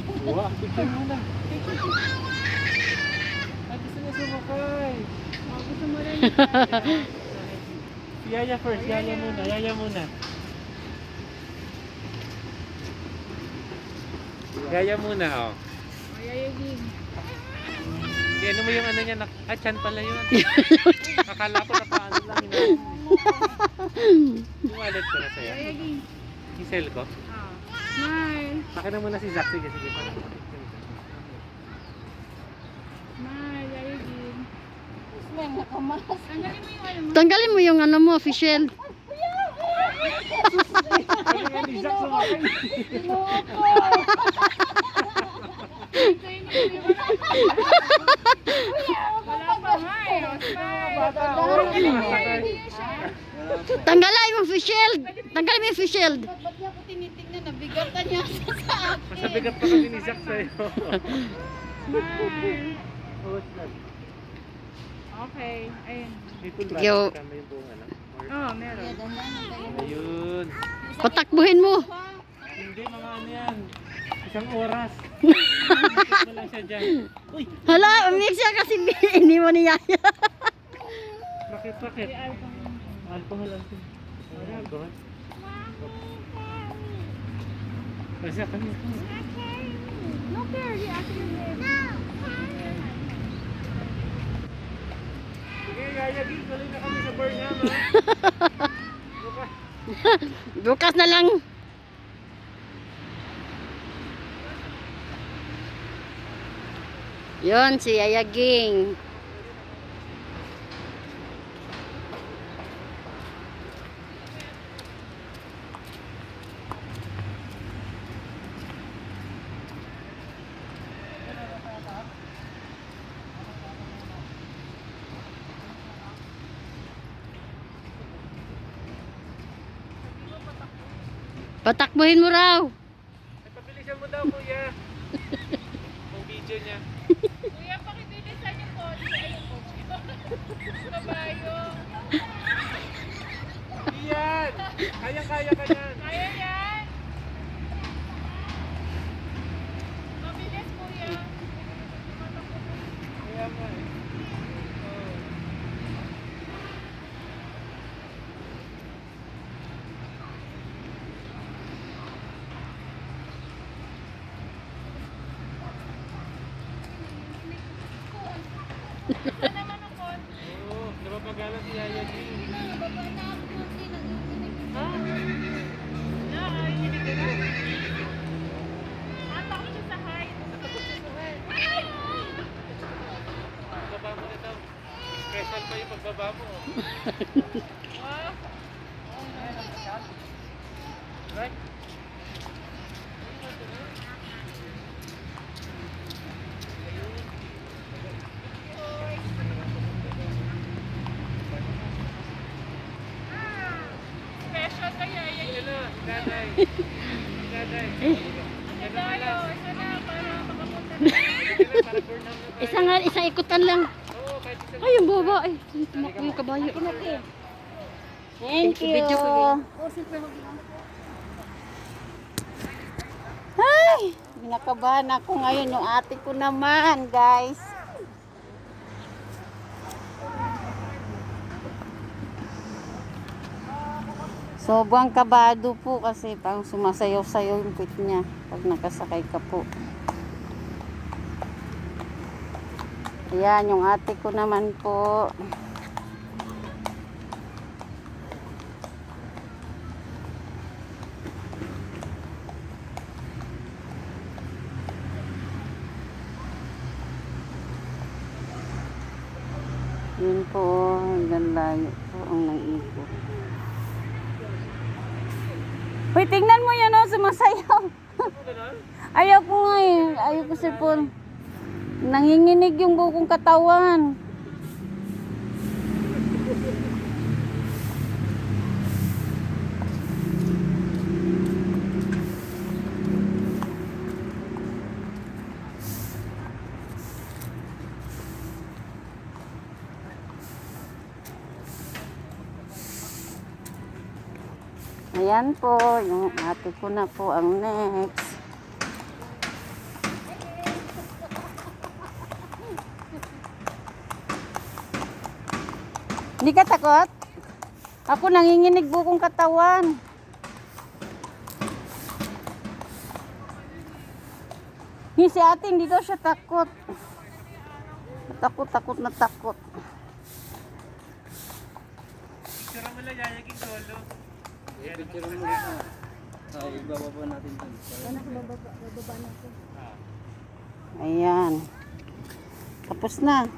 Wow, picture mo na. Ay, gusto niya sumakay. Gusto mo rin. Si Yaya first, Yaya muna, Yaya muna. Yaya muna, oh. Yayagin. Di, ano mo yung ano niya? Chan pala yun. Akala ko nakaano lang yun. Umalit ko na sa'yo. Yayagin. Isel ko. Smile. Akin na muna si Zach. Sige, sige. Smile, yayagin. Smile, nakamas. Tanggalin mo yung ano mo. Tanggalin mo yung ano mo, official. Ano nga ni Zach sumakay? Wala pa nga eh. Smile. Bata, Tanggalin mo yung yayagin siya. Tanggalin mo official. Tanggalin mo yung official. Ba't niya ako tinitignan? Nabigatan niya sa akin. Mas nabigat pa kasi ni Zach sa'yo. Smile. Oh, snap. Okay. Ayun. May full Yo. battery ka, may buong ano? Oh, meron. Ayun. Patakbuhin mo. Hindi, mga ano yan. Isang oras. Ikot mo lang siya dyan. Uy! Hala, umik siya kasi hindi mo ni Yaya. Bakit, bakit? Alcohol lang siya. Alcohol? Kasi ako niya. No care. He actually lives. Sige, yayagin. Tuloy na kami sa Burnham, ha? Bukas. Bukas na lang. Yon si Yaya Ging. Patakbuhin mo raw. Ay, pabilisan mo daw, kuya. Ang video niya. Kuya, pakibilisan yung kotse. Ayun, kotse. Kabayo. Iyan! Kayang-kaya ka yan. Kaya yan. Mabilis, kuya. Kaya nga eh. Oh. Isa naman ang kotse. Oo, napapagala si Yaya G. Ha? Na, ay, hindi ka na. Takot siya sa height. Pagbaba mo na daw. Special pa yung pagbaba mo. Wow. Right? Special kaya yan. Yan na, nanay. Nanay. Ano tayo? Isa na para makapunta na. Sige na, para Burnham na tayo. Isang ikutan lang. Oo, kahit isang... Ay, yung baba. Ay, tumakbo yung kabayo. Thank you. Video ko yun. Ay, binakabahan ako ngayon. Yung ate ko naman, guys. Sobrang kabado po kasi parang sumasayaw-sayaw yung pit niya pag nakasakay ka po. Ayan, yung ate ko naman po. Yun po, hanggang layo po ang nag-ikot. Uy, tingnan mo yan, oh, sumasayaw. Ayaw ko nga eh. Ayaw ko si Paul. Nanginginig yung bukong katawan. Ayan po, yung ate ko na po ang next. Hindi ka takot? Ako nanginginig bukong katawan. Si ate, hindi daw siya takot. Takot na takot. Picture mo lang yayaging solo. Picture mo na. Ay, ibababa natin dun. Ayan. Tapos na.